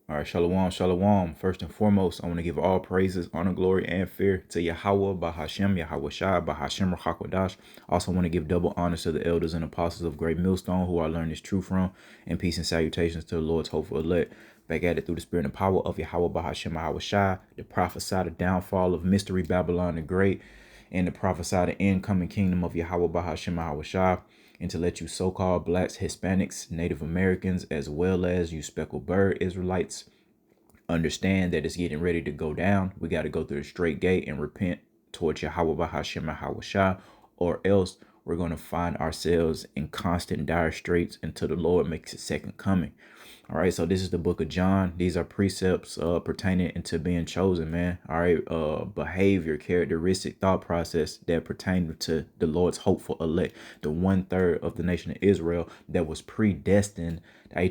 All right, shalom, shalom. First and foremost, I want to give all praises, honor, glory, and fear to Yahweh, Bahashem, Yahweh Shai, Bahashem, Rahakodash. Also want to give double honors to the elders and apostles of Great Millstone who I learned this truth from, and peace and salutations to the Lord's hopeful elect. Back at it through the spirit and power of Yahweh, Bahashem, Yahweh Shai, the prophesy the downfall of Mystery Babylon the Great, and the prophesy the incoming kingdom of Yahweh, Bahashem, Yahweh Shai, and to let you so-called blacks, Hispanics, Native Americans, as well as you speckled bird Israelites understand that it's getting ready to go down. We got to go through the straight gate and repent towards Yahweh Bahashem Yahweh Shah, or else we're going to find ourselves in constant dire straits until the Lord makes his second coming. All right, so this is the book of John. These are precepts pertaining into being chosen, man. All right, behavior, characteristic, thought process that pertain to the Lord's hopeful elect, the 1/3 of the nation of Israel that was predestined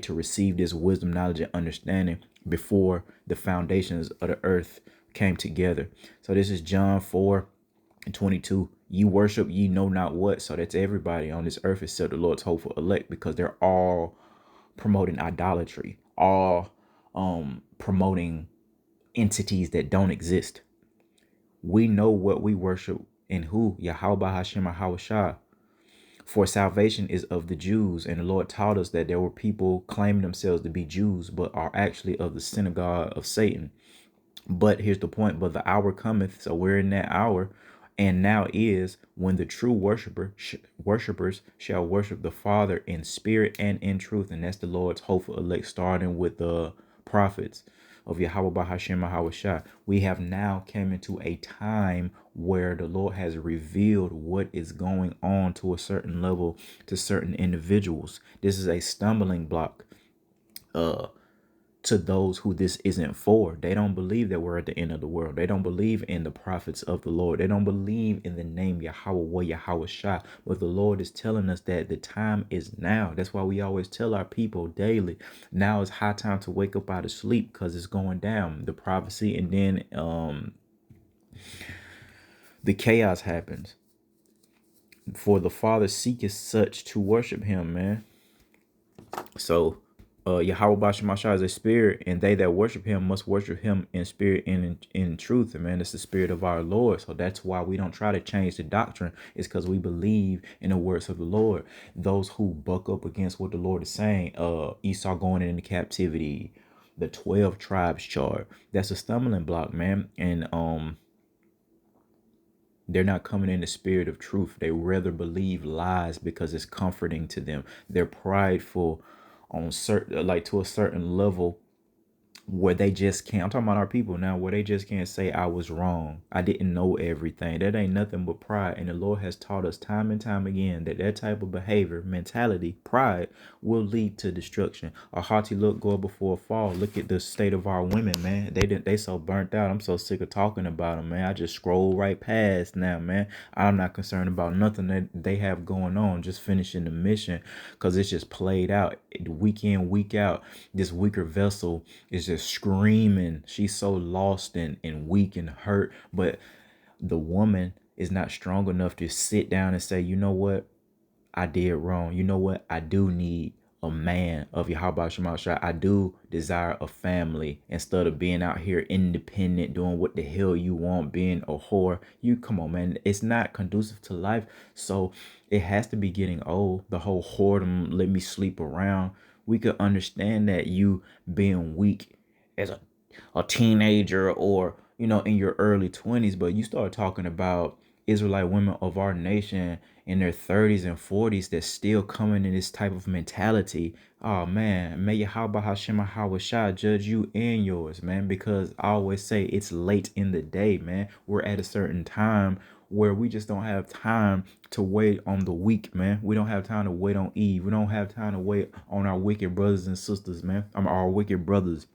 to receive this wisdom, knowledge, and understanding before the foundations of the earth came together. So this is John 4:22. You worship ye know not what. So that's everybody on this earth except the Lord's hopeful elect, because they're all promoting idolatry, all promoting entities that don't exist. We know what we worship and who, Yahweh Hashem Yahweh Shah. For salvation is of the Jews, and the Lord taught us that there were people claiming themselves to be Jews, but are actually of the synagogue of Satan. But here's the point, but the hour cometh, so we're in that hour, and now is when the true worshipers shall worship the Father in spirit and in truth. And that's the Lord's hopeful elect, starting with the prophets of Yahweh Bahashem Yahweh Shah. We have now came into a time where the Lord has revealed what is going on to a certain level to certain individuals. This is a stumbling block to those who this isn't for. They don't believe that we're at the end of the world. They don't believe in the prophets of the Lord. They don't believe in the name Yahweh Yahweh Shah. But the Lord is telling us that the time is now. That's why we always tell our people daily, now is high time to wake up out of sleep, because it's going down. The prophecy, and then the chaos happens. For the Father seeketh such to worship him, man. So Yahweh Bashamasha is a spirit, and they that worship him must worship him in spirit and in truth. And man, it's the spirit of our Lord. So that's why we don't try to change the doctrine. It's because we believe in the words of the Lord. Those who buck up against what the Lord is saying, Esau going into captivity, the 12 tribes chart, that's a stumbling block, man. And they're not coming in the spirit of truth. They rather believe lies because it's comforting to them. They're prideful on certain, like to a certain level, where they just can't. I'm talking about our people now, where they just can't say I was wrong, I didn't know everything. That ain't nothing but pride. And the Lord has taught us time and time again that that type of behavior, mentality, pride, will lead to destruction. A haughty look go before a fall. Look at the state of our women, man. They so burnt out. I'm so sick of talking about them, man. I just scroll right past now, man. I'm not concerned about nothing that they have going on, just finishing the mission, because it's just played out week in, week out. This weaker vessel is just screaming. She's so lost and weak and hurt. But the woman is not strong enough to sit down and say, you know what? I did wrong. You know what? I do need a man of Yahweh Shema Shai. I do desire a family instead of being out here independent, doing what the hell you want, being a whore. You come on, man. It's not conducive to life. So it has to be getting old. The whole whoredom, let me sleep around. We could understand that you being weak as a teenager, or in your early 20s, but you start talking about Israelite women of our nation in their 30s and 40s that's still coming in this type of mentality. Oh man, may Yahweh Hashem Yahweh Shah judge you and yours, man, because I always say it's late in the day, man. We're at a certain time where we just don't have time to wait on the weak, man. We don't have time to wait on Eve. We don't have time to wait on our wicked brothers and sisters, man. Our wicked brothers.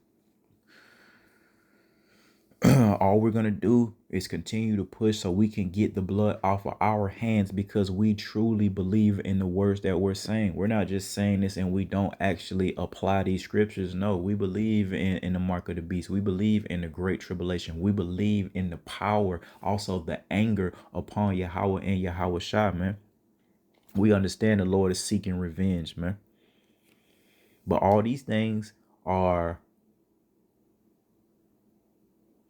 All we're going to do is continue to push so we can get the blood off of our hands, because we truly believe in the words that we're saying. We're not just saying this and we don't actually apply these scriptures. No, we believe in the mark of the beast. We believe in the great tribulation. We believe in the power, also the anger upon Yahweh and Yahweh Shah, man. We understand the Lord is seeking revenge, man. But all these things are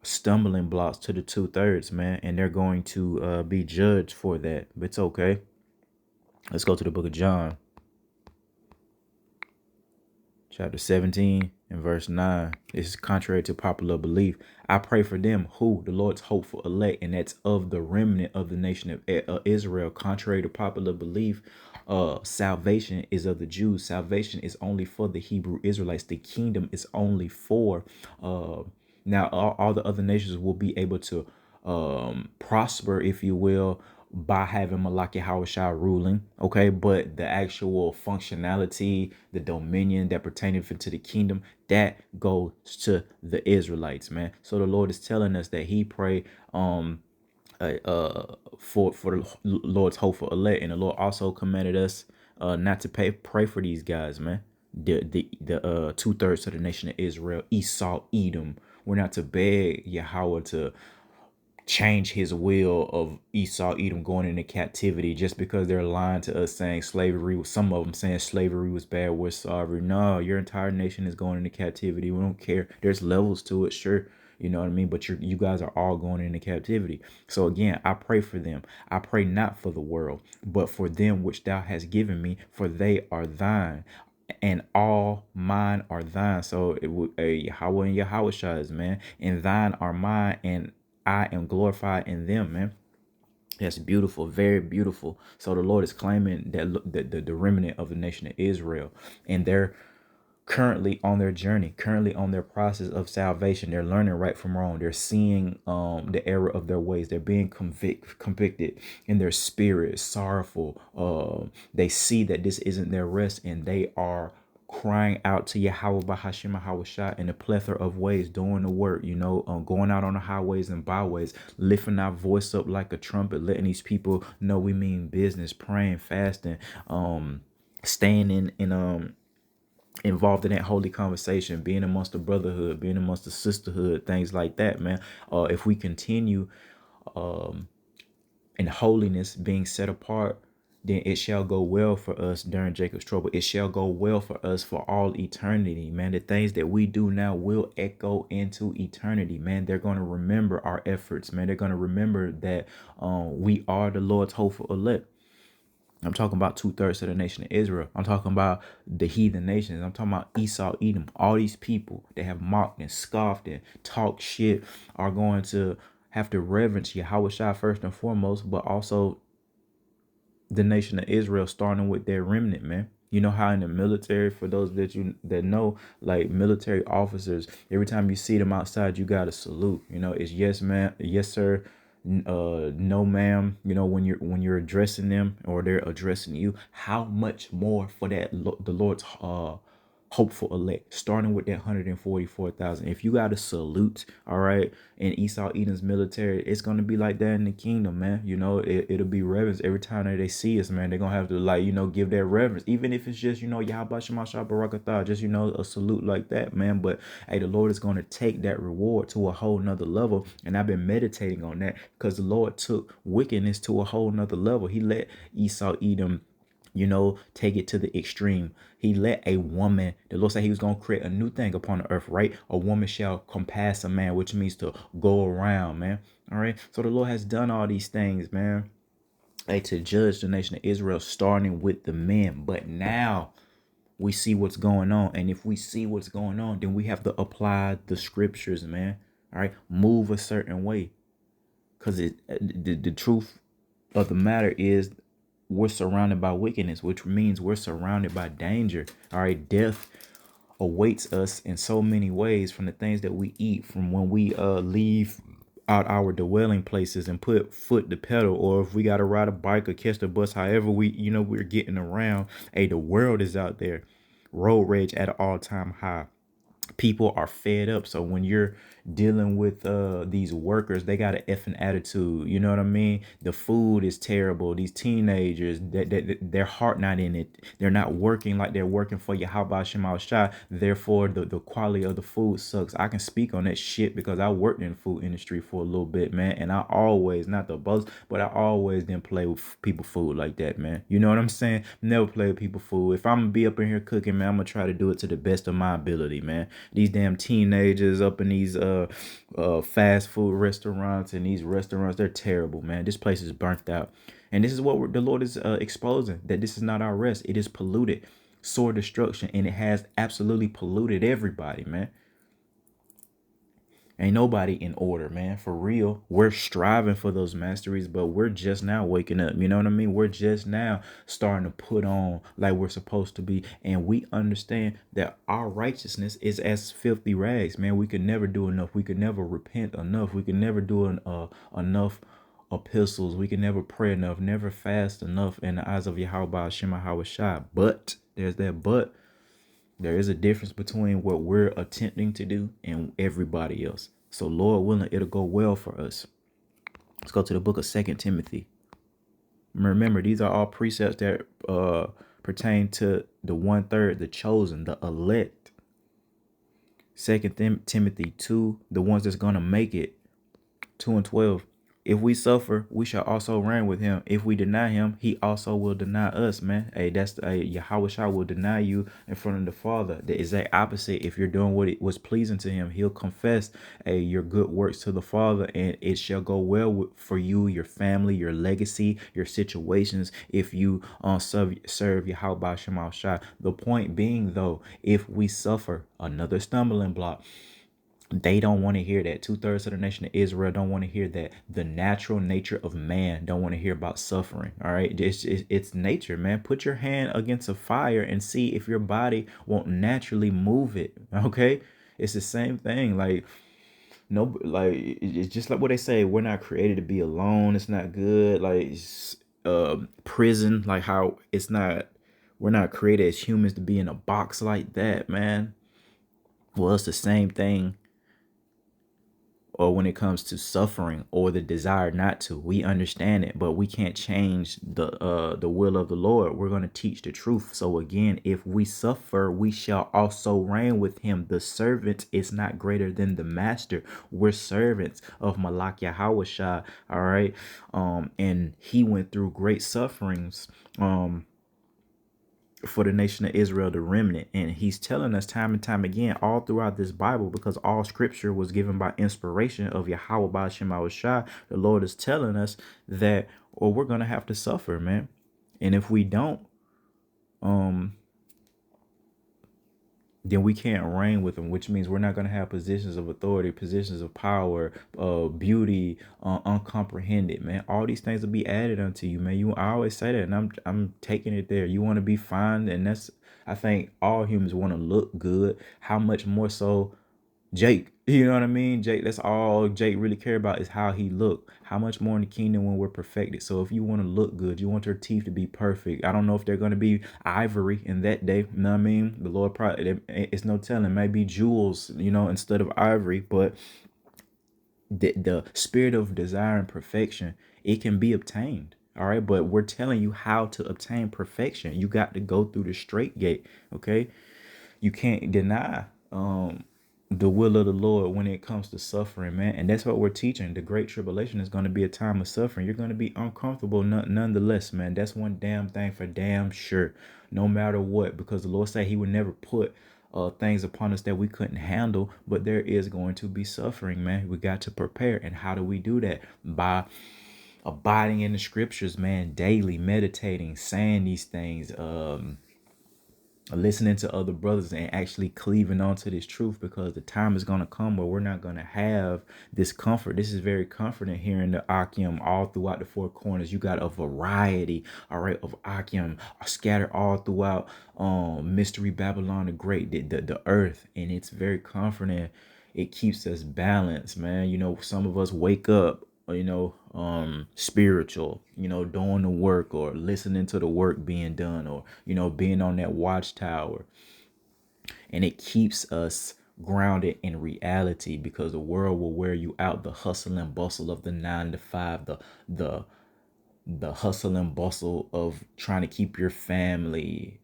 stumbling blocks to the 2/3, man, and they're going to be judged for that. But it's okay. Let's go to the book of John, chapter 17 and verse 9. This is contrary to popular belief. I pray for them who the Lord's hopeful elect, and that's of the remnant of the nation of Israel. Contrary to popular belief, salvation is of the Jews. Salvation is only for the Hebrew Israelites. The kingdom is only for now all the other nations will be able to prosper, if you will, by having Malachi Hawashai ruling, okay? But the actual functionality, the dominion that pertaineth to the kingdom, that goes to the Israelites, man. So the Lord is telling us that He pray for the Lord's hopeful elect, and the Lord also commanded us not to pray for these guys, man. The 2/3 of the nation of Israel, Esau, Edom. We're not to beg Yahweh to change his will of Esau, Edom going into captivity just because they're lying to us saying slavery was, some of them saying slavery was bad, we're sorry. No, your entire nation is going into captivity. We don't care. There's levels to it, sure. You know what I mean? But you guys are all going into captivity. So again, I pray for them. I pray not for the world, but for them which thou hast given me, for they are thine, and all mine are thine. So it would Yahweh and Yahweh, man, and thine are mine, and I am glorified in them, man. That's beautiful, very beautiful. So the Lord is claiming that the remnant of the nation of Israel, and they're currently on their journey, currently on their process of salvation. They're learning right from wrong. They're seeing the error of their ways. They're being convicted in their spirit, sorrowful. They see that this isn't their rest, and they are crying out to Yahweh Bahashim Hawashai in a plethora of ways, doing the work, going out on the highways and byways, lifting our voice up like a trumpet, letting these people know we mean business, praying, fasting, staying in involved in that holy conversation, being amongst the brotherhood, being amongst the sisterhood, things like that, man. If we continue in holiness, being set apart, then it shall go well for us during Jacob's trouble. It shall go well for us for all eternity, man. The things that we do now will echo into eternity, man. They're going to remember our efforts, man. They're going to remember that we are the Lord's hopeful elect. I'm talking about 2/3 of the nation of Israel. I'm talking about the heathen nations. I'm talking about Esau, Edom. All these people that have mocked and scoffed and talked shit are going to have to reverence Yahweh first and foremost, but also the nation of Israel, starting with their remnant, man. You know how in the military, for those that know, like military officers, every time you see them outside, you gotta salute. It's yes, man, yes, sir, no, ma'am. When you're addressing them or they're addressing you, how much more for that the Lord's hopeful elect, starting with that 144,000. If you got to salute, all right, in Esau Edom's military, it's gonna be like that in the kingdom, man. It'll be reverence every time that they see us, man. They're gonna have to give their reverence, even if it's just Yahweh Shema Barakatah, just a salute like that, man. But hey, the Lord is gonna take that reward to a whole nother level, and I've been meditating on that because the Lord took wickedness to a whole nother level. He let Esau Edom take it to the extreme. He let a woman, the Lord said he was going to create a new thing upon the earth, right? A woman shall compass a man, which means to go around, man. All right. So the Lord has done all these things, man, to judge the nation of Israel, starting with the men. But now we see what's going on. And if we see what's going on, then we have to apply the scriptures, man. All right. Move a certain way. Because the truth of the matter is, we're surrounded by wickedness, which means we're surrounded by danger. All right, death awaits us in so many ways, from the things that we eat, from when we leave out our dwelling places and put foot to pedal, or if we got to ride a bike or catch the bus, however we're getting around. Hey, the world is out there, road rage at an all-time high. People are fed up. So when you're dealing with these workers, they got an effing attitude. You know what I mean? The food is terrible. These teenagers, their heart not in it. They're not working like they're working for Yahweh Shema Shai. Therefore, the quality of the food sucks. I can speak on that shit because I worked in the food industry for a little bit, man. And I always, not the boast, but I always didn't play with people food like that, man. You know what I'm saying? Never play with people food. If I'm gonna be up in here cooking, man, I'm gonna try to do it to the best of my ability, man. these damn teenagers up in these fast food restaurants, and these restaurants, they're terrible, man. This place is burnt out. And this is what the Lord is exposing, that this is not our rest. It is polluted, sore destruction, and it has absolutely polluted everybody, man. Ain't nobody in order, man. For real. We're striving for those masteries, but we're just now waking up. You know what I mean? We're just now starting to put on like we're supposed to be. And we understand that our righteousness is as filthy rags, man. We could never do enough. We could never repent enough. We could never do enough epistles. We can never pray enough, never fast enough in the eyes of Yahweh Shema Hawashai. But there's that but. There is a difference between what we're attempting to do and everybody else. So Lord willing, it'll go well for us. Let's go to the book of 2 Timothy. Remember, these are all precepts that pertain to the 1/3, the chosen, the elect. 2 Timothy 2, the ones that's going to make it, 2 and 12. If we suffer, we shall also reign with him. If we deny him, he also will deny us, man. Hey, that's Yahweh Shai will deny you in front of the Father. The exact opposite. If you're doing what was pleasing to him, he'll confess your good works to the Father, and it shall go well for you, your family, your legacy, your situations, if you serve Yahweh Shema Shai. The point being, though, if we suffer, another stumbling block, they don't want to hear that. 2/3 of the nation of Israel don't want to hear that. The natural nature of man don't want to hear about suffering. All right, it's nature, man. Put your hand against a fire and see if your body won't naturally move it. Okay, it's the same thing. Like no, like it's just like what they say. We're not created to be alone. It's not good. Like prison. Like how it's not. We're not created as humans to be in a box like that, man. Well, it's the same thing. Or when it comes to suffering or the desire not to, we understand it, but we can't change the will of the Lord. We're going to teach the truth. So again, if we suffer, we shall also reign with him. The servant is not greater than the master. We're servants of Malak Yahweh Shai. All right. And he went through great sufferings. For the nation of Israel, the remnant. And he's telling us time and time again, all throughout this Bible, because all scripture was given by inspiration of Yahweh Ba'Shem Shai, the Lord is telling us that, or we're going to have to suffer, man. And if we don't, then we can't reign with them, which means we're not going to have positions of authority, positions of power, beauty, uncomprehended, man. All these things will be added unto you, man. I always say that, and I'm taking it there. You want to be fine, and that's, I think all humans want to look good. How much more so Jake? You know what I mean? Jake, that's all Jake really care about is how he look. How much more in the kingdom when we're perfected. So if you want to look good, you want your teeth to be perfect. I don't know if they're going to be ivory in that day. You know what I mean? The Lord probably, it's no telling. Maybe jewels, instead of ivory. But the spirit of desire and perfection, it can be obtained. All right. But we're telling you how to obtain perfection. You got to go through the straight gate. Okay. You can't deny the will of the Lord when it comes to suffering, man. And that's what we're teaching. The great tribulation is going to be a time of suffering. You're going to be uncomfortable nonetheless, man. That's one damn thing for damn sure, no matter what, because the Lord said he would never put things upon us that we couldn't handle. But there is going to be suffering, man. We got to prepare. And how do we do that? By abiding in the scriptures, man, daily meditating, saying these things, listening to other brothers, and actually cleaving onto this truth, because the time is going to come where we're not going to have this comfort. This is very comforting here in the Akim, all throughout the four corners. You got a variety, all right, of Akim scattered all throughout Mystery Babylon the Great, the earth, and it's very comforting. It keeps us balanced, man. Some of us wake up spiritual, doing the work or listening to the work being done, or being on that watchtower, and it keeps us grounded in reality, because the world will wear you out. The hustle and bustle of the 9 to 5, the hustle and bustle of trying to keep your family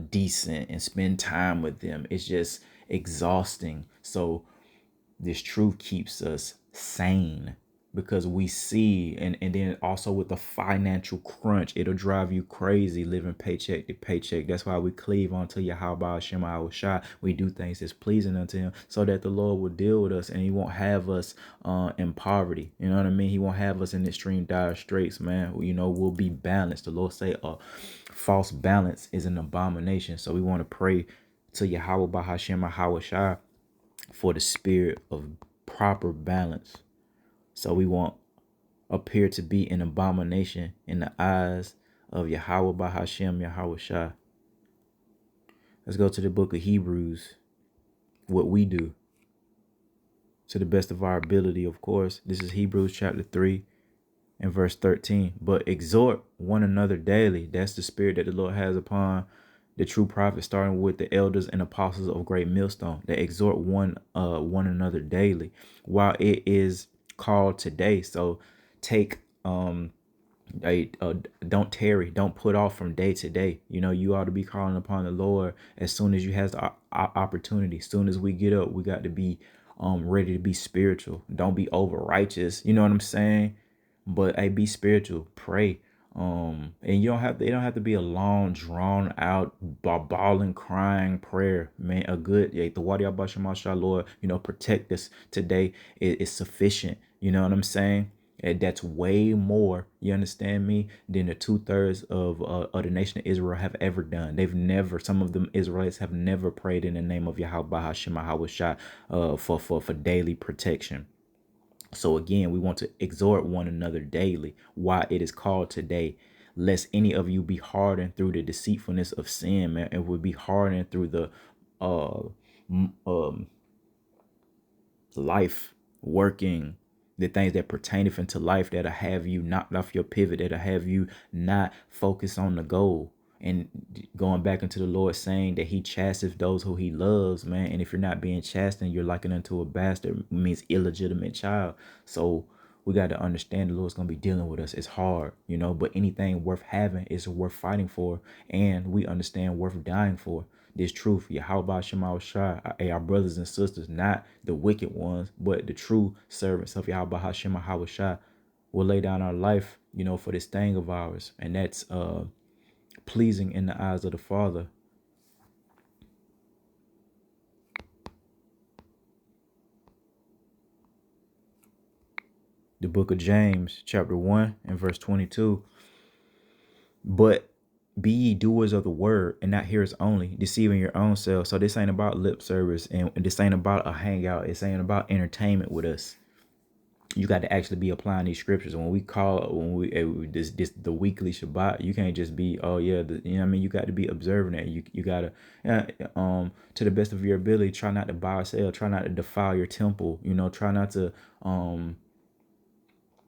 decent and spend time with them, it's just exhausting. So this truth keeps us sane, because we see, and then also with the financial crunch, it'll drive you crazy living paycheck to paycheck. That's why we cleave onto Yahweh Hashem Shai. We do things that's pleasing unto him, so that the Lord will deal with us and he won't have us in poverty. You know what I mean? He won't have us in extreme dire straits, man. You know, we'll be balanced. The Lord say false balance is an abomination. So we want to pray to Yahweh Hashem Shai for the spirit of proper balance. So we won't appear to be an abomination in the eyes of Yahweh Hashem Yahweh Shai. Let's go to the book of Hebrews. What we do to the best of our ability, of course. This is Hebrews chapter 3 and verse 13. But exhort one another daily. That's the spirit that the Lord has upon the true prophets, starting with the elders and apostles of Great Millstone. They exhort one another daily while it is called today. So take don't tarry, don't put off from day to day. You know, you ought to be calling upon the Lord as soon as you have the opportunity. As soon as we get up, we got to be ready to be spiritual. Don't be over righteous. You know what I'm saying? But hey, be spiritual. Pray. And it don't have to be a long, drawn out, bawling, crying prayer, man. A good, the Wadi Abashamasha, Lord, protect us today is sufficient. You know what I'm saying? And that's way more, you understand me, than the 2/3 of the nation of Israel have ever done. They've never, some of them Israelites have never prayed in the name of Yahweh Hashem Shai for daily protection. So again, we want to exhort one another daily while it is called today, lest any of you be hardened through the deceitfulness of sin, man. It would be hardened through the life working, the things that pertaineth into life that'll have you knocked off your pivot, that'll have you not focus on the goal. And going back into the Lord saying that he chastens those who he loves, man. And if you're not being chastened, you're likened unto a bastard. It means illegitimate child. So we got to understand the Lord's going to be dealing with us. It's hard, but anything worth having is worth fighting for. And we understand worth dying for. This truth, Yahweh Shema Shai, our brothers and sisters, not the wicked ones, but the true servants of Yahweh Shema Shai, will lay down our life, for this thing of ours. And that's pleasing in the eyes of the Father. The book of James, chapter 1 and verse 22. But be ye doers of the word and not hearers only, deceiving your own selves. So this ain't about lip service, and this ain't about a hangout. It's ain't about entertainment with us. You got to actually be applying these scriptures. When we this the weekly Shabbat, you can't just be, you got to be observing it. You got to to the best of your ability, try not to buy or sell, try not to defile your temple, try not to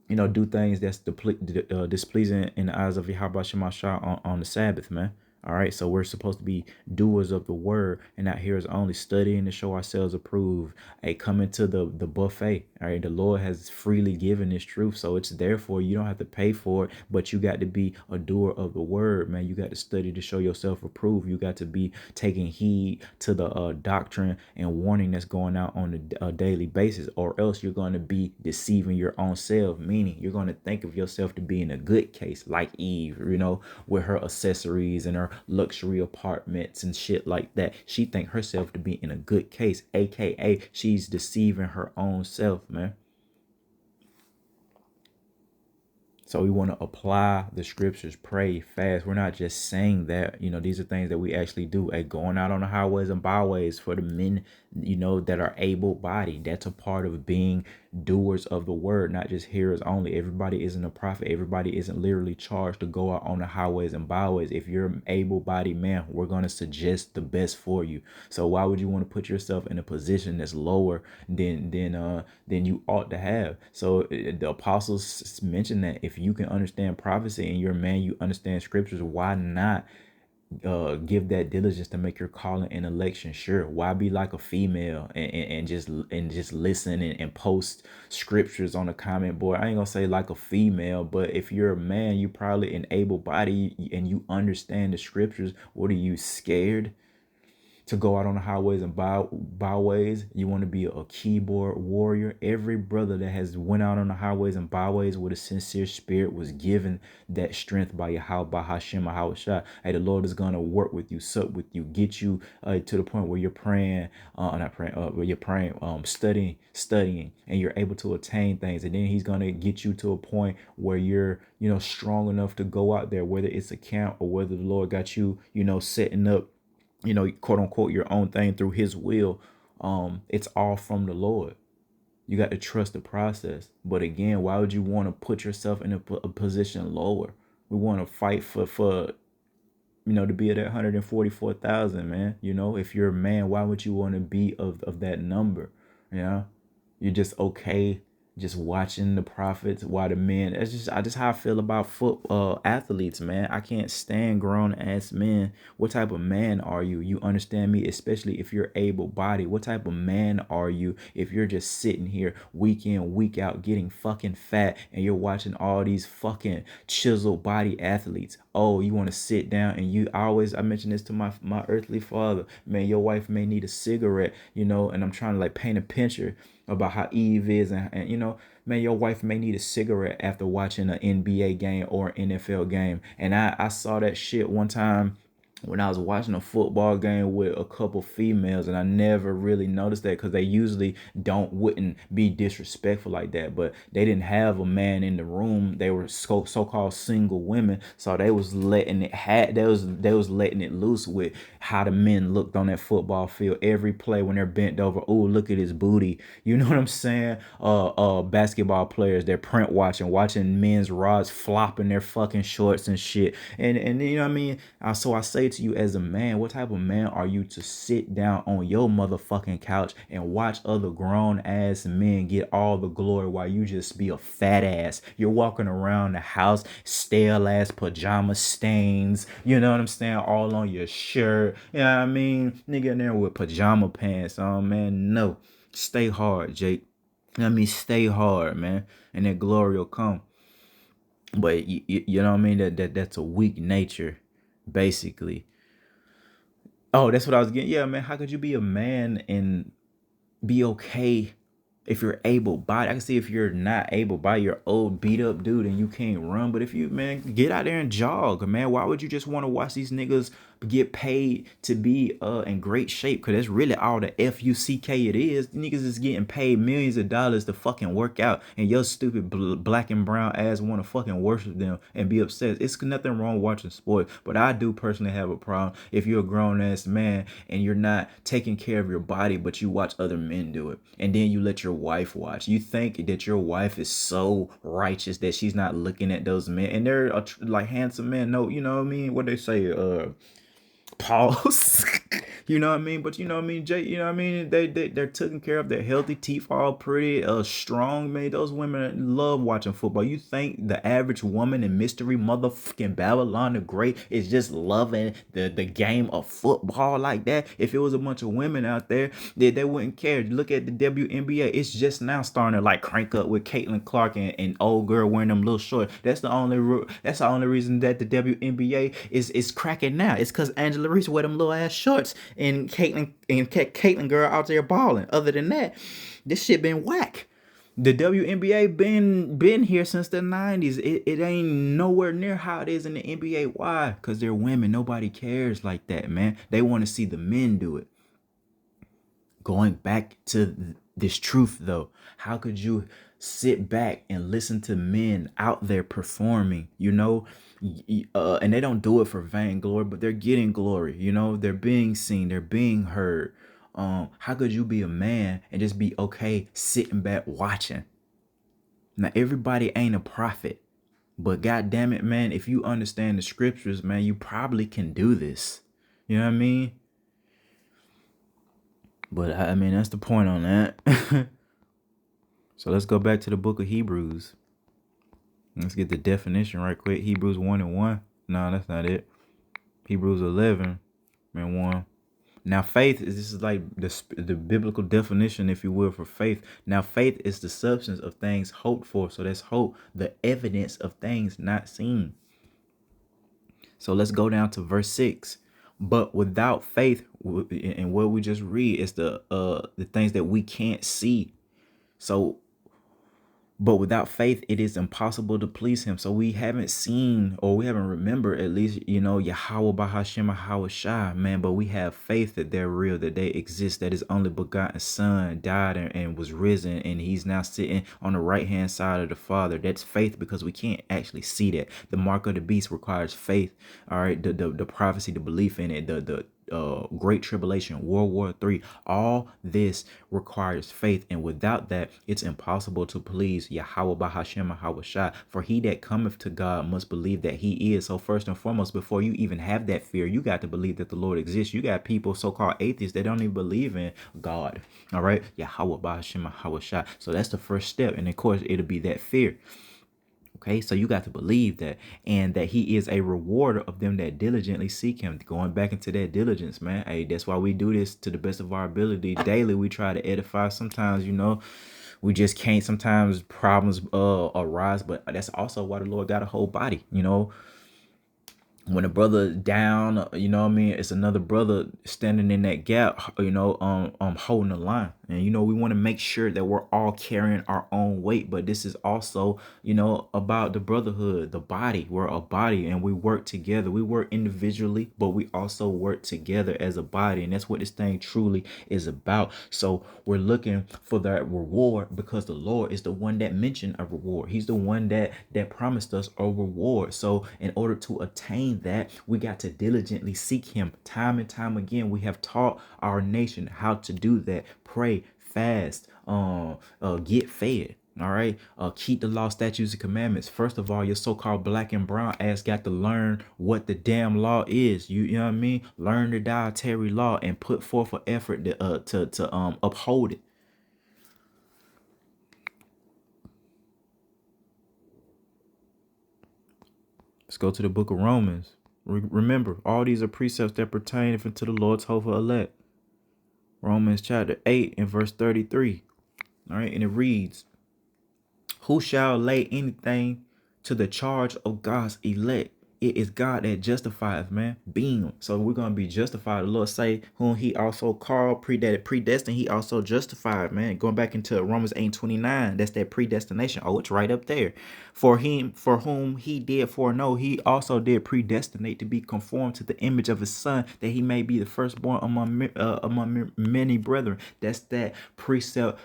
do things that's displeasing in the eyes of Yahweh Shema Shai on the Sabbath, man. All right, so we're supposed to be doers of the word and not hearers only, studying to show ourselves approved. Hey, coming to the buffet. All right, the Lord has freely given this truth, so it's there for you. You don't have to pay for it, but you got to be a doer of the word, man. You got to study to show yourself approved. You got to be taking heed to the doctrine and warning that's going out on a daily basis, or else you're going to be deceiving your own self, meaning you're going to think of yourself to be in a good case, like Eve, with her accessories and her luxury apartments and shit like that. She think herself to be in a good case, aka she's deceiving her own self, man. So we want to apply the scriptures, pray, fast. We're not just saying that, these are things that we actually do. Going out on the highways and byways for the men, that are able-bodied. That's a part of being doers of the word, not just hearers only. Everybody isn't a prophet. Everybody isn't literally charged to go out on the highways and byways. If you're an able-bodied man, we're going to suggest the best for you. So why would you want to put yourself in a position that's lower than you ought to have? So the apostles mentioned that if you can understand prophecy and you're a man, you understand scriptures, why not give that diligence to make your calling and election sure? Why be like a female and just listen and post scriptures on the comment board? I ain't gonna say like a female, but if you're a man, you probably an able body and you understand the scriptures. What are you, scared to go out on the highways and byways. You want to be a keyboard warrior. Every brother that has went out on the highways and byways with a sincere spirit was given that strength by Yahweh, by Hashem, Shah. Hey, the Lord is gonna work with you, sup with you, get you to the point where you're praying, not praying, where you're praying, studying, and you're able to attain things. And then He's gonna get you to a point where you're, strong enough to go out there, whether it's a camp or whether the Lord got you, setting up, quote unquote, your own thing through His will. It's all from the Lord. You got to trust the process. But again, why would you want to put yourself in a position lower? We want to fight for to be at that 144,000, man. If you're a man, why would you want to be of that number? You're just okay just watching the prophets while the men. That's just how I feel about football athletes, man. I can't stand grown ass men. What type of man are you? You understand me? Especially if you're able bodied. What type of man are you if you're just sitting here week in, week out getting fucking fat and you're watching all these fucking chiseled body athletes? Oh, you want to sit down and I mention this to my earthly father, man. Your wife may need a cigarette, and I'm trying to like paint a picture about how Eve is, and man, your wife may need a cigarette after watching an NBA game or an NFL game. And I saw that shit one time when I was watching a football game with a couple females, and I never really noticed that because they usually wouldn't be disrespectful like that. But they didn't have a man in the room. They were so-called single women, so they was letting it loose with how the men looked on that football field every play when they're bent over. Oh, look at his booty. You know what I'm saying? Basketball players, they're print watching men's rods flopping their fucking shorts and shit. And you know what I mean? So I say to you as a man, what type of man are you to sit down on your motherfucking couch and watch other grown ass men get all the glory while you just be a fat ass? You're walking around the house, stale ass pajama stains, you know what I'm saying, all on your shirt. You know what I mean? Nigga in there with pajama pants on, man. No. Stay hard, Jake. Stay hard, man. And that glory will come. But you know what I mean? That's a weak nature, basically. Oh, that's what I was getting. Yeah, man. How could you be a man and be okay if you're able bodied? I can see if you're not able bodied, you're old, beat up dude, and you can't run. But if you, man, get out there and jog, man. Why would you just want to watch these niggas get paid to be in great shape? Because that's really all the FUCK it is. Niggas is getting paid millions of dollars to fucking work out, and your stupid black and brown ass want to fucking worship them and be upset. It's nothing wrong watching sports, but I do personally have a problem if you're a grown ass man and you're not taking care of your body, but you watch other men do it, and then you let your wife watch. You think that your wife is so righteous that she's not looking at those men, and they're like handsome men. No, you know what I mean? What they say, pause. You know what I mean? But you know what I mean, Jay, you know what I mean? They're taking care of their healthy teeth, all pretty, strong, man. Those women love watching football. You think the average woman in Mystery Motherfucking Babylon the Great is just loving the game of football like that? If it was a bunch of women out there, they wouldn't care. Look at the WNBA. It's just now starting to like crank up with Caitlin Clark and old girl wearing them little shorts. That's the only reason that the WNBA is cracking now. It's because Angela Reese wear them little ass shorts and Caitlin girl out there balling. Other than that, this shit been whack. The WNBA been here since the 90s. It ain't nowhere near how it is in the NBA. Why? Because they're women. Nobody cares like that, man. They want to see the men do it. Going back to this truth, though, how could you sit back and listen to men out there performing, and they don't do it for vainglory, but they're getting glory, they're being seen, they're being heard. How could you be a man and just be okay sitting back watching? Now, everybody ain't a prophet, but God damn it, man, if you understand the scriptures, man, you probably can do this. You know what I mean? But I mean, that's the point on that. So let's go back to the book of Hebrews. Let's get the definition right quick. Hebrews 1:1. No, that's not it. Hebrews 11:1. Now faith this is like the biblical definition, if you will, for faith. Now faith is the substance of things hoped for. So that's hope, the evidence of things not seen. So let's go down to verse 6. But without faith, and what we just read is the things that we can't see. So, but without faith, it is impossible to please him. So we haven't seen, or we haven't remembered, at least, Yahweh Bahashem Yahweh Shai, man. But we have faith that they're real, that they exist, that his only begotten son died and was risen, and he's now sitting on the right hand side of the Father. That's faith, because we can't actually see that. The mark of the beast requires faith. All right, the prophecy, the belief in it, the great tribulation, World War III, all this requires faith, and without that, it's impossible to please Yahweh Bahashem Yahweh Shai. For he that cometh to God must believe that he is. So first and foremost, before you even have that fear, you got to believe that the Lord exists. You got people, so-called atheists, that don't even believe in God. All right, Yahweh Bahashem Yahweh Shai. So that's the first step, and of course, it'll be that fear. Okay, so you got to believe that, and that he is a rewarder of them that diligently seek him. Going back into that diligence, man. Hey, that's why we do this to the best of our ability. Daily, we try to edify. Sometimes, we just can't. Sometimes problems arise, but that's also why the Lord got a whole body. When a brother down, it's another brother standing in that gap, holding the line. And, we want to make sure that we're all carrying our own weight. But this is also, about the brotherhood, the body. We're a body, and we work together. We work individually, but we also work together as a body. And that's what this thing truly is about. So we're looking for that reward, because the Lord is the one that mentioned a reward. He's the one that promised us a reward. So in order to attain that, we got to diligently seek him. Time and time again, we have taught our nation how to do that. Pray, fast, get fed. All right. Keep the law, statutes, and commandments. First of all, your so-called black and brown ass got to learn what the damn law is. You know what I mean? Learn the dietary law and put forth an effort to uphold it. Let's go to the book of Romans. Remember, all these are precepts that pertain even to the Lord's hopeful elect. Romans chapter 8 and verse 33. All right, and it reads, who shall lay anything to the charge of God's elect? It is God that justifies, man. Beam. So we're going to be justified. The Lord say, whom he also called, predestined, he also justified, man. Going back into Romans 8:29, that's that predestination. Oh, it's right up there. For whom he did foreknow, he also did predestinate to be conformed to the image of his son, that he may be the firstborn among many brethren. That's that precept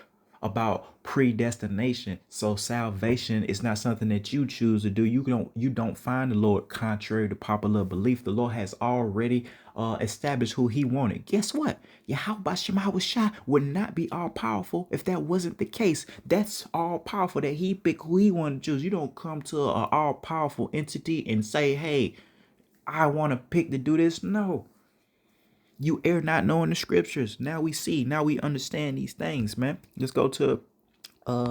about predestination. So salvation is not something that you choose to do. You don't find the Lord contrary to popular belief. The Lord has already established who he wanted. Guess what? Yahweh Shema Shai would not be all powerful if that wasn't the case. That's all powerful, that he picked who he wanted to choose. You don't come to an all powerful entity and say, hey, I want to pick to do this. No. You err not knowing the scriptures. Now we see. Now we understand these things, man. Let's go to let's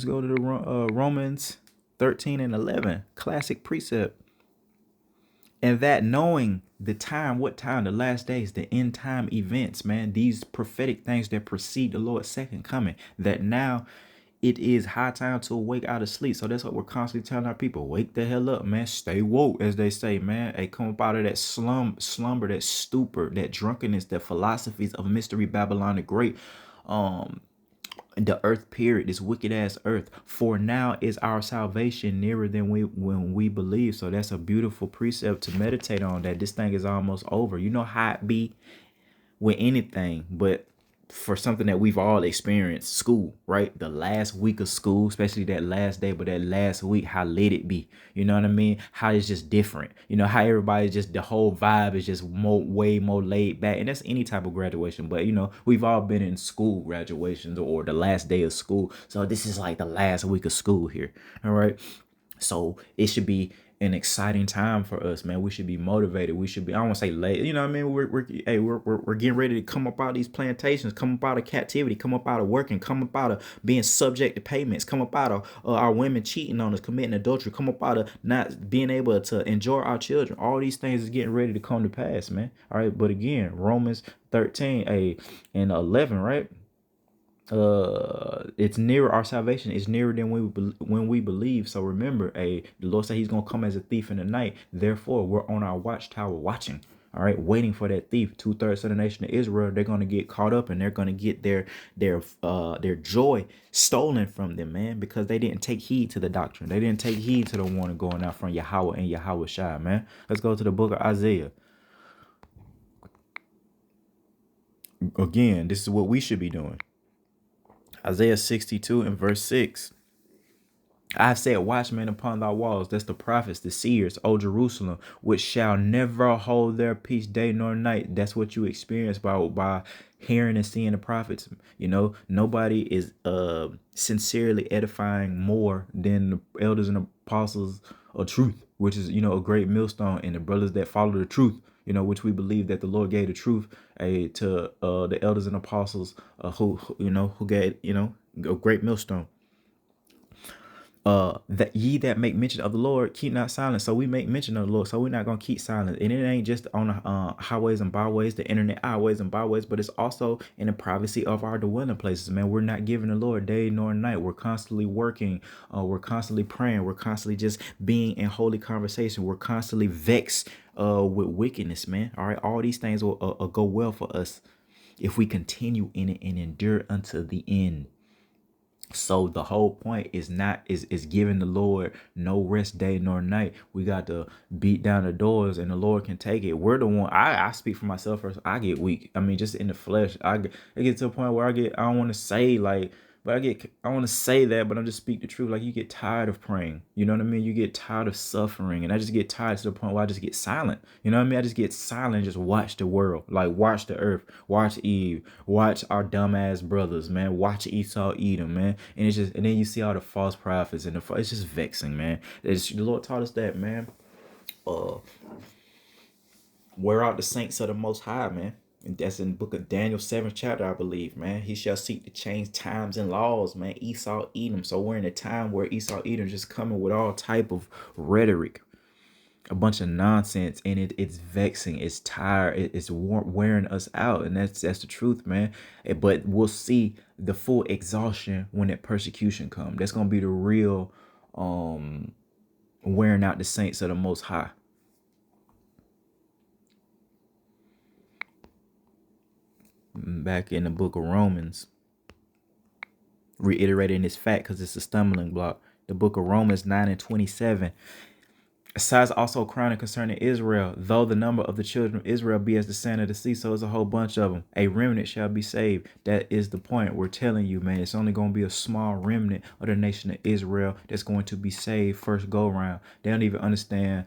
go to the Romans 13 and 11. Classic precept. And that knowing the time, what time? The last days, the end time events, man. These prophetic things that precede the Lord's second coming. That now it is high time to awake out of sleep. So that's what we're constantly telling our people. Wake the hell up, man. Stay woke, as they say, man. Hey, come up out of that slumber, that stupor, that drunkenness, the philosophies of Mystery Babylon the Great. The earth period, this wicked ass earth. For now is our salvation nearer than when we believe. So that's a beautiful precept to meditate on, that this thing is almost over. You know how it be with anything, but for something that we've all experienced, school, right? The last week of school, especially that last day, but that last week, how lit it be? You know what I mean? How it's just different. You know, how everybody just, the whole vibe is just way more laid back. And that's any type of graduation. But, we've all been in school graduations or the last day of school. So this is like the last week of school here. All right. So it should be an exciting time for us, man. We should be motivated. We should be, I don't want to say late, you know what I mean? We're getting ready to come up out of these plantations, come up out of captivity, come up out of working, come up out of being subject to payments, come up out of our women cheating on us, committing adultery, come up out of not being able to enjoy our children. All these things is getting ready to come to pass, man. All right. But again, Romans 13 and 11, right? it's nearer, our salvation is nearer than when we believe. So remember, the Lord said he's gonna come as a thief in the night. Therefore, we're on our watchtower watching, all right, waiting for that thief. 2/3 of the nation of Israel, they're gonna get caught up, and they're gonna get their joy stolen from them, man, because they didn't take heed to the doctrine. They didn't take heed to the warning going out from Yahweh and Yahweh Shai, man. Let's go to the book of Isaiah. Again, this is what we should be doing. Isaiah 62 and verse 6. I have set watchmen upon thy walls. That's the prophets, the seers, O Jerusalem, which shall never hold their peace day nor night. That's what you experience by hearing and seeing the prophets. You know, nobody is sincerely edifying more than the elders and apostles of truth, which is, you know, a great millstone, and the brothers that follow the truth, you know, which we believe that the Lord gave the truth to the elders and apostles who gave, you know, a great millstone. That ye that make mention of the Lord keep not silent. So we make mention of the Lord, so we're not gonna keep silent. And it ain't just on the highways and byways, the internet highways and byways, but it's also in the privacy of our dwelling places, man. We're not giving the Lord day nor night. We're constantly working, we're constantly praying, we're constantly just being in holy conversation, we're constantly vexed with wickedness, man. All right, all these things will go well for us if we continue in it and endure unto the end. So the whole point is not is giving the Lord no rest day nor night. We got to beat down the doors, and the Lord can take it. We're the one. I speak for myself first. I get weak. I mean, just in the flesh, I get to a point where I don't want to say like, but I want to say that, but I'm just speak the truth. Like, you get tired of praying. You know what I mean? You get tired of suffering, and I just get tired to the point where I just get silent. You know what I mean? I just get silent and just watch the world, like watch the earth, watch Eve, watch our dumbass brothers, man, watch Esau, Edom, man, and it's just, and then you see all the false prophets, and it's just vexing, man. The Lord taught us that, man. Wear out the saints of the Most High, man. And that's in the book of Daniel, 7th chapter, I believe, man. He shall seek to change times and laws, man. Esau, Edom. So we're in a time where Esau, Edom just coming with all type of rhetoric, a bunch of nonsense, and it's vexing. It's tired. It's wearing us out, and that's the truth, man. But we'll see the full exhaustion when that persecution comes. That's gonna be the real wearing out the saints of the Most High. Back in the book of Romans, reiterating this fact because it's a stumbling block. The book of Romans 9 and 27. Besides also crying concerning Israel, though the number of the children of Israel be as the sand of the sea, so it's a whole bunch of them. A remnant shall be saved. That is the point we're telling you, man. It's only going to be a small remnant of the nation of Israel that's going to be saved first go round. They don't even understand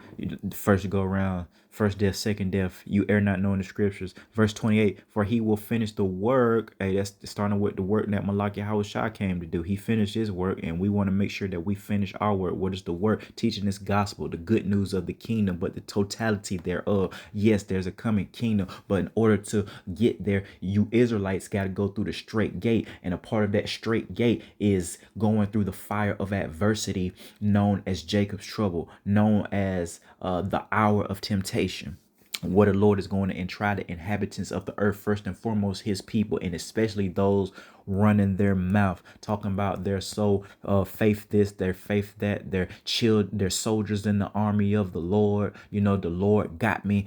first go round, first death, second death. You err not knowing the scriptures. Verse 28, for he will finish the work. Hey, that's starting with the work that Malak Yahweh Shai came to do. He finished his work, and we want to make sure that we finish our work. What is the work? Teaching this gospel, the good news of the kingdom, but the totality thereof. Yes, there's a coming kingdom, but in order to get there, you Israelites got to go through the straight gate, and a part of that straight gate is going through the fire of adversity known as Jacob's trouble, known as the hour of temptation, where the Lord is going to try the inhabitants of the earth, first and foremost his people, and especially those running their mouth talking about their soul faith this, their faith that, their soldiers in the army of the Lord. You know, the Lord got me,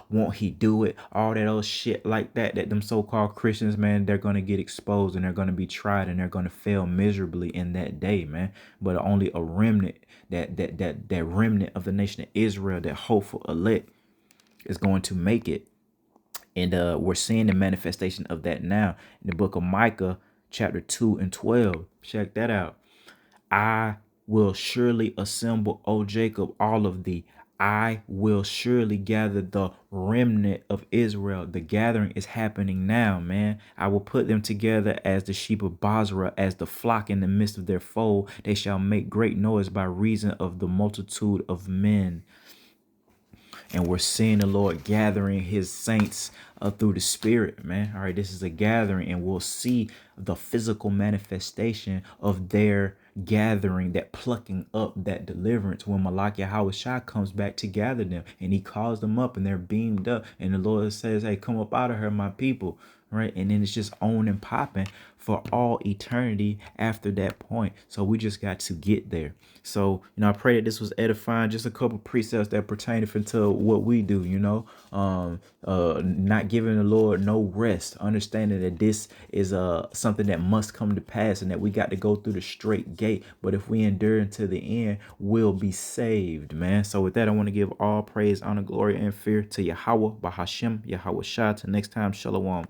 won't he do it? All that old shit like that them so-called Christians, man, they're going to get exposed, and they're going to be tried, and they're going to fail miserably in that day, man. But only a remnant, that remnant of the nation of Israel, that hopeful elect, is going to make it. And we're seeing the manifestation of that now in the book of Micah, chapter 2 and 12. Check that out. I will surely assemble, O Jacob, all of thee. I will surely gather the remnant of Israel. The gathering is happening now, man. I will put them together as the sheep of Basra, as the flock in the midst of their fold. They shall make great noise by reason of the multitude of men. And we're seeing the Lord gathering his saints through the Spirit, man. All right, this is a gathering, and we'll see the physical manifestation of their gathering, that plucking up, that deliverance, when Malak Yahweh Shai comes back to gather them, and he calls them up, and they're beamed up, and the Lord says, hey, come up out of her, my people. right? And then it's just on and popping for all eternity after that point. So we just got to get there. So, I pray that this was edifying, just a couple precepts that pertain to what we do, not giving the Lord no rest, understanding that this is something that must come to pass and that we got to go through the straight gate. But if we endure until the end, we'll be saved, man. So with that, I want to give all praise, honor, glory, and fear to Yahweh, Bahashem, Yahweh Shah. Till next time, Shalom.